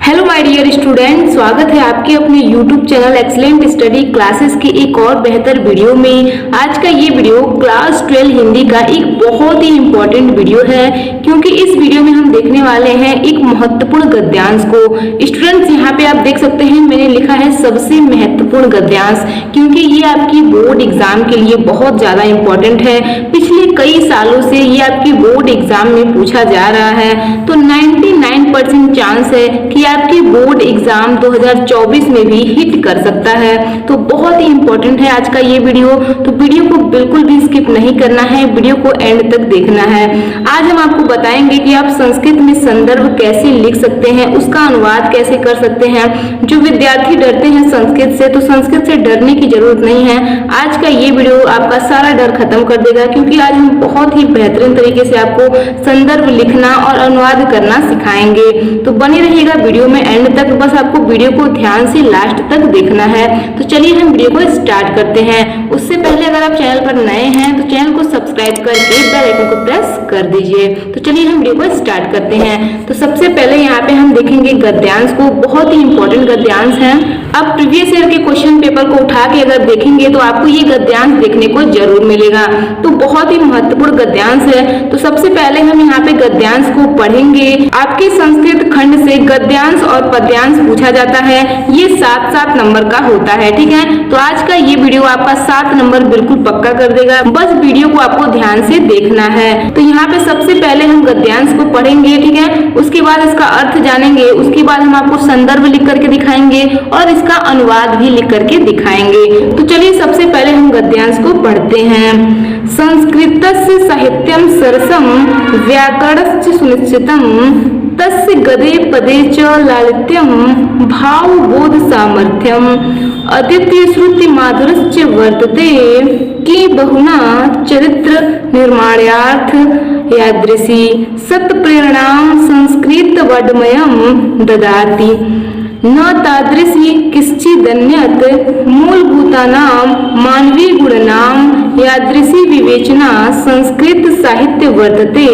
Hello my dear student, स्वागत है आपके अपने YouTube channel excellent study classes की एक और बेहतर वीडियो में। आज का ये वीडियो क्लास 12 हिंदी का एक बहुत ही इम्पोर्टेंट वीडियो है, क्योंकि इस वीडियो में हम देखने वाले हैं एक महत्वपूर्ण गद्यांश को। स्टूडेंट्स, यहाँ पे आप देख सकते हैं मैंने लिखा है सबसे महत्वपूर्ण गद्यांश, क्योंकि ये आपकी बोर्ड एग्जाम के लिए बहुत ज्यादा इम्पोर्टेंट है। पिछले कई सालों से ये आपकी बोर्ड एग्जाम में पूछा जा रहा है, तो 99% चांस है कि आपके बोर्ड एग्जाम 2024 में भी हिट कर सकता है। तो बहुत ही इंपॉर्टेंट है आज का ये वीडियो, तो वीडियो को बिल्कुल भी स्किप नहीं करना है, वीडियो को एंड तक देखना है। आज हम आपको बताएंगे कि आप संस्कृत में संदर्भ कैसे लिख सकते हैं, उसका अनुवाद कैसे कर सकते हैं। जो विद्यार्थी डरते हैं संस्कृत से, तो संस्कृत से डरने की जरूरत नहीं है। आज का ये वीडियो आपका सारा डर खत्म कर देगा, क्योंकि आज हम बहुत ही बेहतरीन तरीके से आपको संदर्भ लिखना और अनुवाद करना सिखाएंगे। तो बने रहिएगा वीडियो में एंड तक, बस आपको वीडियो को ध्यान से लास्ट तक देखना है। तो चलिए हम वीडियो को स्टार्ट करते हैं। उससे पहले अगर आप चैनल पर नए हैं तो चैनल को सब्सक्राइब करके बेल आइकन को प्रेस कर दीजिए। तो चलिए हम वीडियो को स्टार्ट करते हैं। तो सबसे पहले यहाँ पे हम देखेंगे गद्यांश को, बहुत ही इंपॉर्टेंट गद्यांश है। अब प्रीवियस ईयर के क्वेश्चन पेपर को उठा के अगर देखेंगे तो आपको ये गद्यांश देखने को जरूर मिलेगा। तो बहुत ही महत्वपूर्ण गद्यांश है। तो सबसे पहले हम यहाँ पे गद्यांश को पढ़ेंगे। आपके संस्कृत खंड से गद्यांश और पद्यांश पूछा जाता है। ये 7-7 नंबर का होता है, ठीक है। तो आज का ये वीडियो आपका 7 नंबर बिल्कुल पक्का कर देगा, बस वीडियो को आपको ध्यान से देखना है। तो यहाँ पे सबसे पहले हम गद्यांश को पढ़ेंगे, ठीक है। उसके बाद इसका अर्थ जानेंगे, उसके बाद हम आपको संदर्भ लिख करके दिखाएंगे और इसका अनुवाद भी लिख करके दिखाएंगे। तो चलिए सबसे पहले हम गद्यांश को पढ़ते हैं। संस्कृतस्य साहित्यम सरसम व्याकरणस्य सुनिश्चितम तस्य गदे पदे च लालित्यम भावबोध सामर्थ्यम अद्वितीय श्रुति माधुरश्च वर्तते कि बहुना चरित्र निर्माणार्थ यादृशी सत्प्रेरणां संस्कृत वर्डमयं ददाति न तादृशी किश्चिदन्यत् मूलभूतानां मानवीय गुणानां यादृशी विवेचना संस्कृत साहित्य वर्तते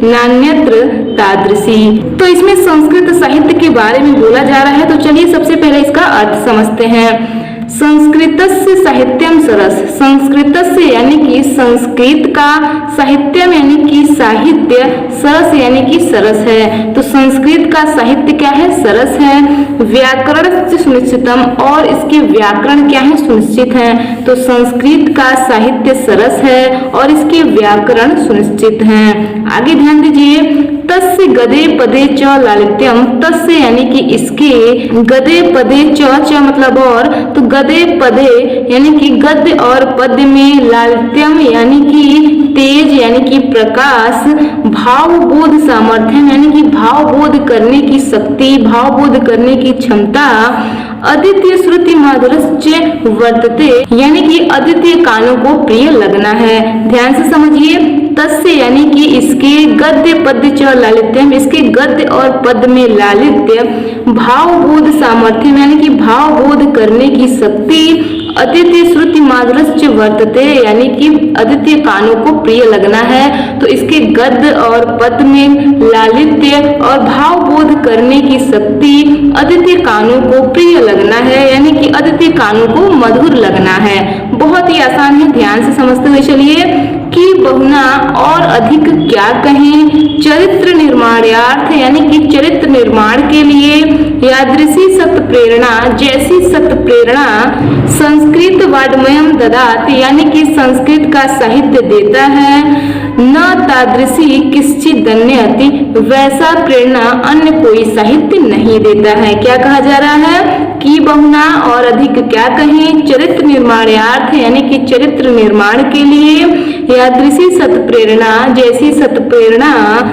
नान्यत्र तादृशी। तो इसमें संस्कृत साहित्य के बारे में बोला जा रहा है। तो चलिए सबसे पहले इसका अर्थ समझते हैं। संस्कृतस्य साहित्यम सरस, संस्कृतस्य यानी कि संस्कृत का, साहित्यम यानी कि साहित्य, सरस यानी कि सरस है। तो संस्कृत का साहित्य क्या है? सरस है। व्याकरण सुनिश्चितम, और इसके व्याकरण क्या है? सुनिश्चित है। तो संस्कृत का साहित्य सरस है और इसके व्याकरण सुनिश्चित हैं। आगे ध्यान दीजिए। तस्य गदे पदे च लालित्यम, तस्य यानी कि इसके, गदे पदे च मतलब और, तो गदे पदे यानी कि गद्य और पद्य में, लालित्यम यानी कि तेज यानी कि प्रकाश, भावबोध सामर्थ्य यानी कि भावबोध करने की शक्ति, भावबोध करने की क्षमता, अद्वितीय श्रुति माधुरश्च वर्तते यानी कि अद्वितीय कानों को प्रिय लगना है। ध्यान से समझिए। तस्य यानी कि इसके, गद्य पद्य च लालित्यम, इसके गद्य और पद में लालित्य, भावबोध सामर्थ्य यानी कि भावबोध करने की शक्ति, अद्वितीय श्रुति माधुरश्च वर्तते यानी कि अद्वितीय कानों को प्रिय लगना है। तो इसके गद्य और पद में लालित्य और भावबोध करने की शक्ति, अद्वितीय कानों को प्रिय लगना है यानी कि अद्वितीय कानों को मधुर लगना है। बहुत ही आसान है, ध्यान से समझते हुए चलिए। कि बहुना और अधिक क्या कहें, चरित्र निर्माणार्थ यानी कि चरित्र निर्माण के लिए, यादृशी सत प्रेरणा, जैसी सत प्रेरणा, संस्कृत वाड्मयम ददात यानी कि संस्कृत का साहित्य देता है, न तादृशी किश्चिदन्यति, वैसा प्रेरणा अन्य कोई साहित्य नहीं देता है। क्या कहा जा रहा है? कि बहुना और अधिक क्या कहें, चरित्र निर्माणार्थ यानी कि चरित्र निर्माण के लिए, यादृशी सत प्रेरणा, जैसी सत प्रेरणा,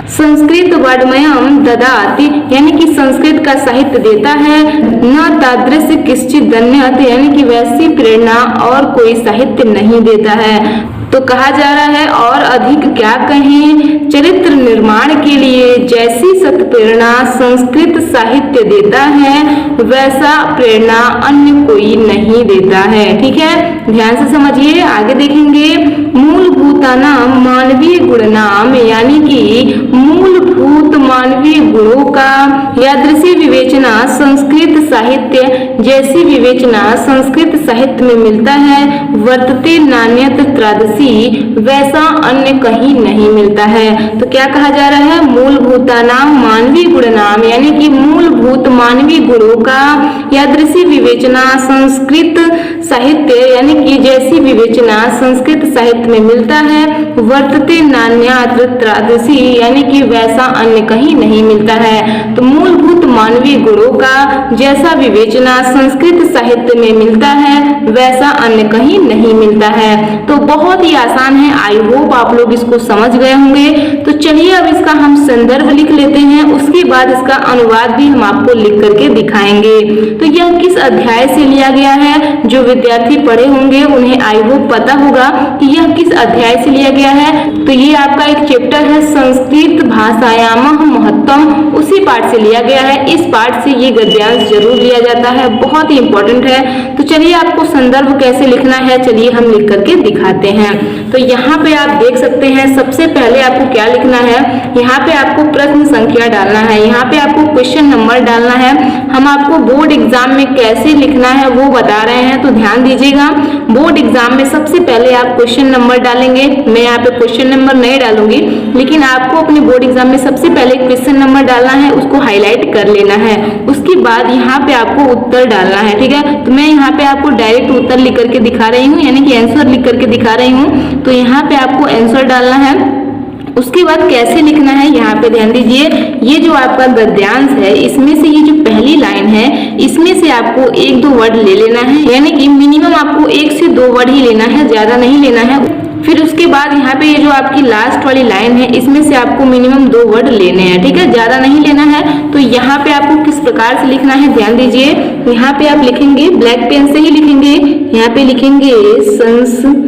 संस्कृत वाड्मयम ददाति यानी कि संस्कृत का साहित्य देता है, न तादृश किश्चिदन्यत् यानी कि वैसी प्रेरणा और कोई साहित्य नहीं देता है। तो कहा जा रहा है और अधिक क्या कहें, चरित्र निर्माण के लिए जैसी सत प्रेरणा संस्कृत साहित्य देता है, वैसा प्रेरणा अन्य कोई नहीं देता है। ठीक है, ध्यान से समझिए। आगे देखेंगे मूलभूतानाम मानवीय गुणनाम यानी कि मूलभूत मानवीय गुणों का, यादृशी विवेचना संस्कृत साहित्य जैसी विवेचना संस्कृत साहित्य में मिलता है, वर्तते नान्यत्र त्रादसी वैसा अन्य कहीं नहीं मिलता है। तो क्या कहा जा रहा है, मूलभूतानाम मानवीय गुणनाम यानी कि मूलभूत मानवीय गुणों का यादृशी विवेचना संस्कृत साहित्य यानी कि जैसी विवेचना संस्कृत साहित्य में मिलता है, वर्तते नान्यत्र त्रादसी यानी कि वैसा अन्य कहीं नहीं मिलता है। तो मूलभूत मानवीय गुणों का जैसा विवेचना संस्कृत साहित्य में मिलता है वैसा अन्य कहीं नहीं मिलता है। तो बहुत ही आसान है, आई होप आप लोग इसको समझ गए होंगे। तो चलिए अब इसका हम संदर्भ लिख लेते हैं, उसके बाद इसका अनुवाद भी हम आपको लिख करके दिखाएंगे। तो यह किस अध्याय से लिया गया है, जो विद्यार्थी पढ़े होंगे उन्हें आई होप पता होगा कि यह किस अध्याय से लिया गया है। तो ये आपका एक चैप्टर है संस्कृत भाषायामः महत्तम, उसी पाठ से लिया गया है। इस पाठ से ये गद्यांश जरूर लिया जाता है, बहुत ही इंपॉर्टेंट है। तो चलिए आपको संदर्भ कैसे लिखना है चलिए हम लिख करके दिखाते हैं। तो यहाँ पे आप देख सकते हैं, सबसे पहले आपको क्या लिखना है, यहाँ पे आपको प्रश्न संख्या डालना है, यहाँ पे आपको क्वेश्चन नंबर डालना है। हम आपको बोर्ड एग्जाम में कैसे लिखना है वो बता रहे हैं, तो ध्यान दीजिएगा। बोर्ड एग्जाम में सबसे पहले आप क्वेश्चन नंबर डालेंगे, मैं यहाँ पे क्वेश्चन नंबर नहीं डालूंगी, लेकिन आपको अपने बोर्ड एग्जाम में सबसे पहले क्वेश्चन नंबर डालना है, उसको हाईलाइट कर लेना है। उसके बाद यहाँ पे आपको उत्तर डालना है, ठीक है। तो मैं यहाँ पे आपको डायरेक्ट उत्तर लिख करके दिखा रही हूँ, यानी कि आंसर लिख करके दिखा रही हूँ। तो यहाँ पे आपको आंसर डालना है। उसके बाद कैसे लिखना है यहाँ पे ध्यान दीजिए, ये जो आपका गद्यांश है इसमें से ये जो पहली लाइन है इसमें से आपको 1-2 वर्ड ले लेना है, यानी कि मिनिमम आपको 1 से 2 वर्ड ही लेना है, ज्यादा नहीं लेना है। फिर उसके बाद यहाँ पे ये जो आपकी लास्ट वाली लाइन है इसमें से आपको मिनिमम 2 वर्ड लेने हैं, ठीक है, ज्यादा नहीं लेना है। तो यहाँ पे आपको किस प्रकार से लिखना है ध्यान दीजिए, यहाँ पे आप लिखेंगे ब्लैक पेन से ही लिखेंगे, यहाँ पे लिखेंगे संस्कृतस्य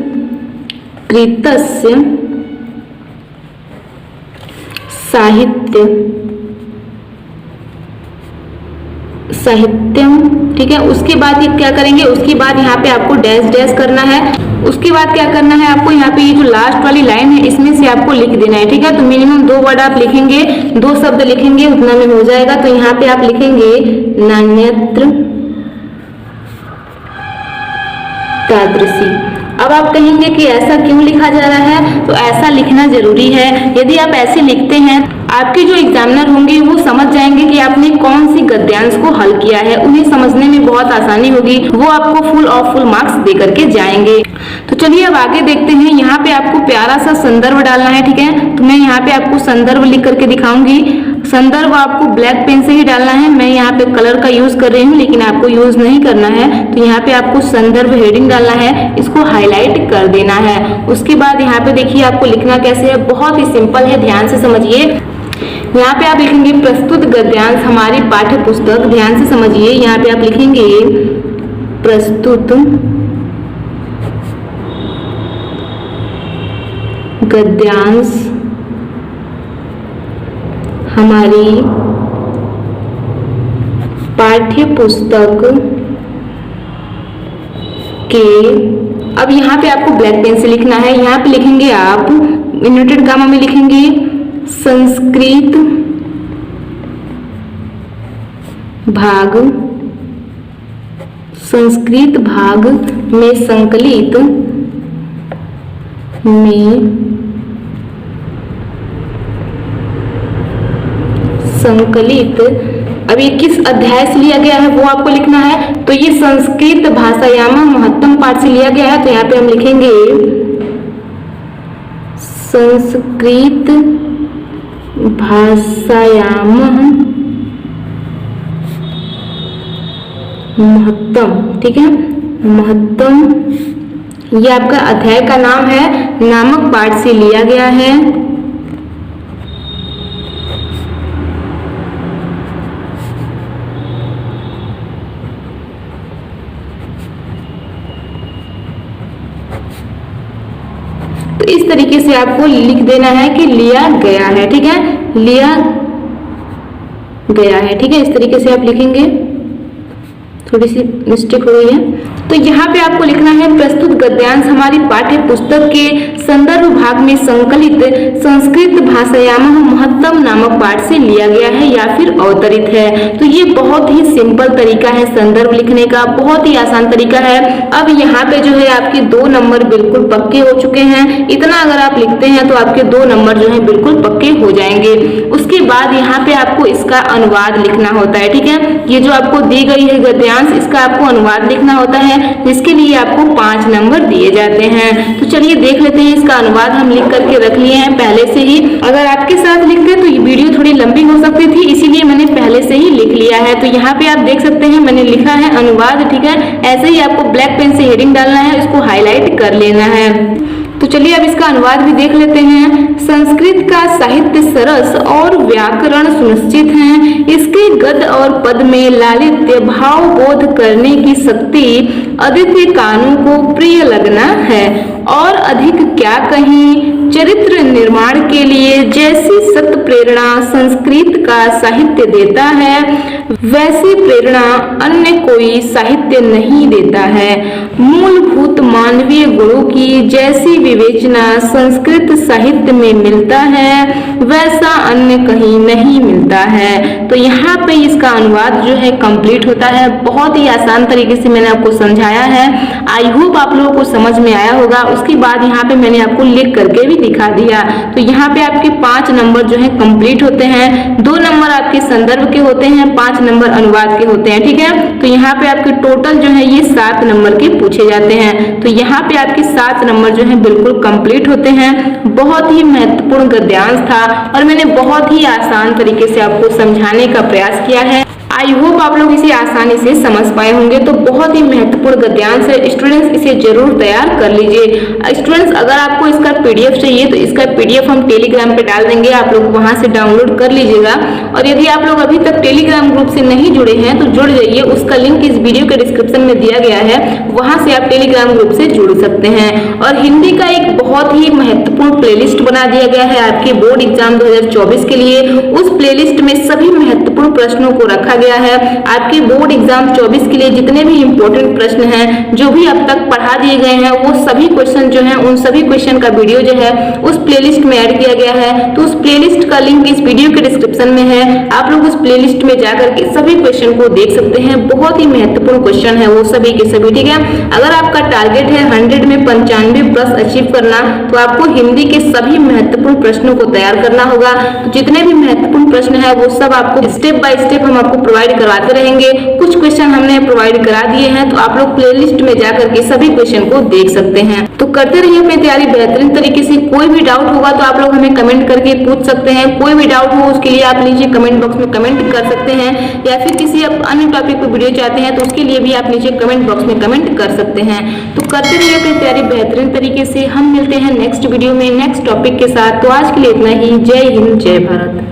साहित्यम, ठीक है। उसके बाद ये क्या करेंगे, उसके बाद यहाँ पे आपको डैश डैश करना है। उसके बाद क्या करना है आपको, यहाँ पे ये जो लास्ट वाली लाइन है इसमें से आपको लिख देना है, ठीक है। तो मिनिमम 2 वर्ड आप लिखेंगे, 2 शब्द लिखेंगे, उतना में हो जाएगा। तो यहाँ पे आप लिखेंगे नान्यत्र तादृशी। अब आप कहेंगे कि ऐसा क्यों लिखा जा रहा है, तो ऐसा लिखना जरूरी है। यदि आप ऐसे लिखते हैं आपके जो एग्जामिनर होंगे वो समझ जाएंगे कि आपने कौन सी गद्यांश को हल किया है, उन्हें समझने में बहुत आसानी होगी, वो आपको फुल ऑफ फुल मार्क्स दे करके जाएंगे। तो चलिए अब आगे देखते हैं। यहाँ पे आपको प्यारा सा संदर्भ डालना है, ठीक है। तो मैं यहाँ पे आपको संदर्भ लिख करके दिखाऊंगी। संदर्भ आपको ब्लैक पेन से ही डालना है, मैं यहाँ पे कलर का यूज कर रही हूँ लेकिन आपको यूज नहीं करना है। तो यहाँ पे आपको संदर्भ हेडिंग डालना है, इसको हाईलाइट कर देना है। उसके बाद यहाँ पे देखिए आपको लिखना कैसे है, बहुत ही सिंपल है, ध्यान से समझिए। यहाँ पे आप लिखेंगे प्रस्तुत गद्यांश हमारी पाठ्य पुस्तक, ध्यान से समझिए। यहाँ पे आप लिखेंगे प्रस्तुत गद्यांश हमारी पाठ्य पुस्तक के, अब यहाँ पे आपको ब्लैक पेन से लिखना है। यहाँ पे लिखेंगे आप इन्वर्टेड गामा में लिखेंगे संस्कृत भाग में संकलित अब ये किस अध्याय से लिया गया है वो आपको लिखना है। तो ये संस्कृत भाषायामः महत्तम पाठ से लिया गया है। तो यहाँ पे हम लिखेंगे संस्कृत भाषायामः महत्तम, ठीक है, महत्तम ये आपका अध्याय का नाम है, नामक पाठ से लिया गया है। तो इस तरीके से आपको लिख देना है कि लिया गया है, ठीक है, लिया गया है, ठीक है, इस तरीके से आप लिखेंगे। थोड़ी सी मिस्टेक हो गई है। तो यहाँ पे आपको लिखना है प्रस्तुत गद्यांश हमारी पाठ्य पुस्तक के संदर्भ भाग में संकलित संस्कृत भाषायामः महत्तम नामक पाठ से लिया गया है या फिर अवतरित है। तो ये बहुत ही सिंपल तरीका है संदर्भ लिखने का, बहुत ही आसान तरीका है। अब यहाँ पे जो है आपके 2 नंबर बिल्कुल पक्के हो चुके हैं। इतना अगर आप लिखते हैं तो आपके 2 नंबर जो है बिल्कुल पक्के हो जाएंगे। उसके बाद यहाँ पे आपको इसका अनुवाद लिखना होता है, ठीक है। ये जो आपको दी गई है गद्यांश, इसका आपको अनुवाद लिखना होता है, जिसके लिए आपको 5 नंबर दिए जाते हैं। तो चलिए देख लेते हैं, इसका अनुवाद हम लिख करके रख लिए हैं पहले से ही। अगर आपके साथ लिखते तो ये वीडियो थोड़ी लंबी हो सकती थी, इसीलिए मैंने पहले से ही लिख लिया है। तो यहाँ पे आप देख सकते हैं मैंने लिखा है अनुवाद, ठीक है। ऐसे ही आपको ब्लैक पेन से हेडिंग डालना है, इसको हाईलाइट कर लेना है। तो चलिए अब इसका अनुवाद भी देख लेते हैं। संस्कृत का साहित्य सरस और व्याकरण सुनिश्चित हैं। इसके गद्य और पद में लालित्य भाव बोध करने की शक्ति अद्वितीय कानों को प्रिय लगना है। और अधिक क्या कहीं, चरित्र निर्माण के लिए जैसी सत प्रेरणा संस्कृत का साहित्य देता है, वैसी प्रेरणा अन्य कोई साहित्य नहीं देता है। मूलभूत मानवीय गुणों की जैसी विवेचना संस्कृत साहित्य में मिलता है, वैसा अन्य कहीं नहीं मिलता है। तो यहाँ पे इसका अनुवाद जो है कंप्लीट होता है। बहुत ही आसान तरीके से मैंने आपको समझाया है। आई होप आप लोगों को समझ में आया होगा। उसके बाद यहाँ पे मैंने आपको लिख करके भी दिखा दिया। तो यहाँ पे आपके 5 नंबर जो है कंप्लीट होते हैं। 2 नंबर आपके संदर्भ के होते हैं, 5 नंबर अनुवाद के होते हैं, ठीक है। तो यहाँ पे आपके टोटल जो है ये 7 नंबर के पूछे जाते हैं। तो यहाँ पे आपके 7 नंबर जो है बिल्कुल कंप्लीट होते हैं। बहुत ही महत्वपूर्ण गद्यांश था और मैंने बहुत ही आसान तरीके से आपको समझाने का प्रयास किया है। आई होप आप लोग इसे आसानी से समझ पाए होंगे। तो बहुत ही महत्वपूर्ण गद्यांश है, स्टूडेंट्स इसे जरूर तैयार कर लीजिए। स्टूडेंट्स अगर आपको इसका पीडीएफ चाहिए तो इसका पीडीएफ हम टेलीग्राम पे डाल देंगे, आप लोग वहां से डाउनलोड कर लीजिएगा। और यदि आप लोग अभी तक टेलीग्राम ग्रुप से नहीं जुड़े हैं तो जुड़ जाइए, उसका लिंक इस वीडियो के डिस्क्रिप्शन में दिया गया है, वहां से आप टेलीग्राम ग्रुप से जुड़ सकते हैं। और हिंदी का एक बहुत ही महत्वपूर्ण प्लेलिस्ट बना दिया गया है आपके बोर्ड एग्जाम 2024 के लिए। उस प्लेलिस्ट में सभी महत्वपूर्ण प्रश्नों को रखा गया है। आपके बोर्ड एग्जाम 24 के लिए जितने भी इंपॉर्टेंट प्रश्न हैं, जो भी अब तक पढ़ा दिए गए हैं, वो सभी क्वेश्चन जो हैं, उन सभी क्वेश्चन का वीडियो जो है उस प्लेलिस्ट में ऐड किया गया है। तो उस प्लेलिस्ट का लिंक इस वीडियो के डिस्क्रिप्शन में है, आप लोग उस प्लेलिस्ट में जाकर के सभी क्वेश्चन को देख सकते हैं। बहुत ही महत्वपूर्ण क्वेश्चन है वो सभी के सभी, ठीक है। अगर आपका टारगेट है 100 में 95 प्लस अचीव करना, तो आपको हिंदी के सभी महत्वपूर्ण प्रश्नों को तैयार करना होगा। तो जितने भी महत्वपूर्ण प्रश्न है वो सब आपको स्टेप बाय स्टेप हम आपको प्रोवाइड करवाते रहेंगे। कुछ क्वेश्चन हमने प्रोवाइड करा दिए हैं, तो आप लोग प्लेलिस्ट में जाकर के सभी क्वेश्चन को देख सकते हैं। तो करते रहिए अपनी तैयारी बेहतरीन तरीके से। कोई भी डाउट होगा तो आप लोग हमें कमेंट करके पूछ सकते हैं। कोई भी डाउट हो उसके लिए आप नीचे कमेंट बॉक्स में कमेंट कर सकते हैं, या फिर किसी अन्य टॉपिक पर वीडियो चाहते हैं तो उसके लिए भी आप नीचे कमेंट बॉक्स में कमेंट कर सकते हैं। तो करते रहिए अपनी तैयारी बेहतरीन तरीके से। हम मिलते हैं नेक्स्ट वीडियो में नेक्स्ट टॉपिक के साथ। तो आज के लिए इतना ही। जय हिंद, जय भारत।